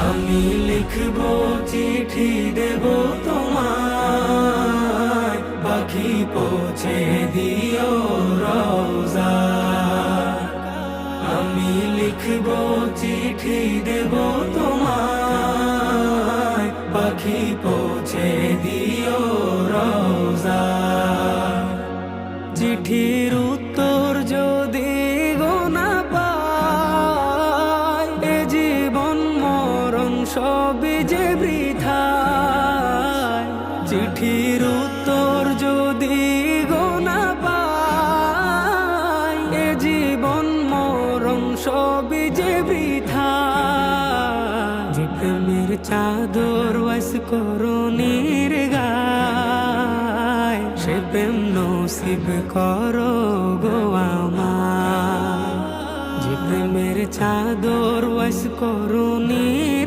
আমি লিখব চিঠি দেব তোমায়, পাখি পৌঁছে দিও রওজা। আমি লিখব চিঠি দেব তোমায়, পাখি পৌঁছে দিও রওজা। চিঠির উত্তর যদি গোনা পাই, এ জীবন মরণ সবই যে বৃথায়। চিঠির উত্তর যদি গোনা পাই, এ জীবন মরণ সবই যে বৃথায়। যে প্রেমের চাদর ওয়াস করুণীর গায়, সে প্রেম নসিব করো গো আমার। যে প্রেমের চাদর ওয়াস করুণীর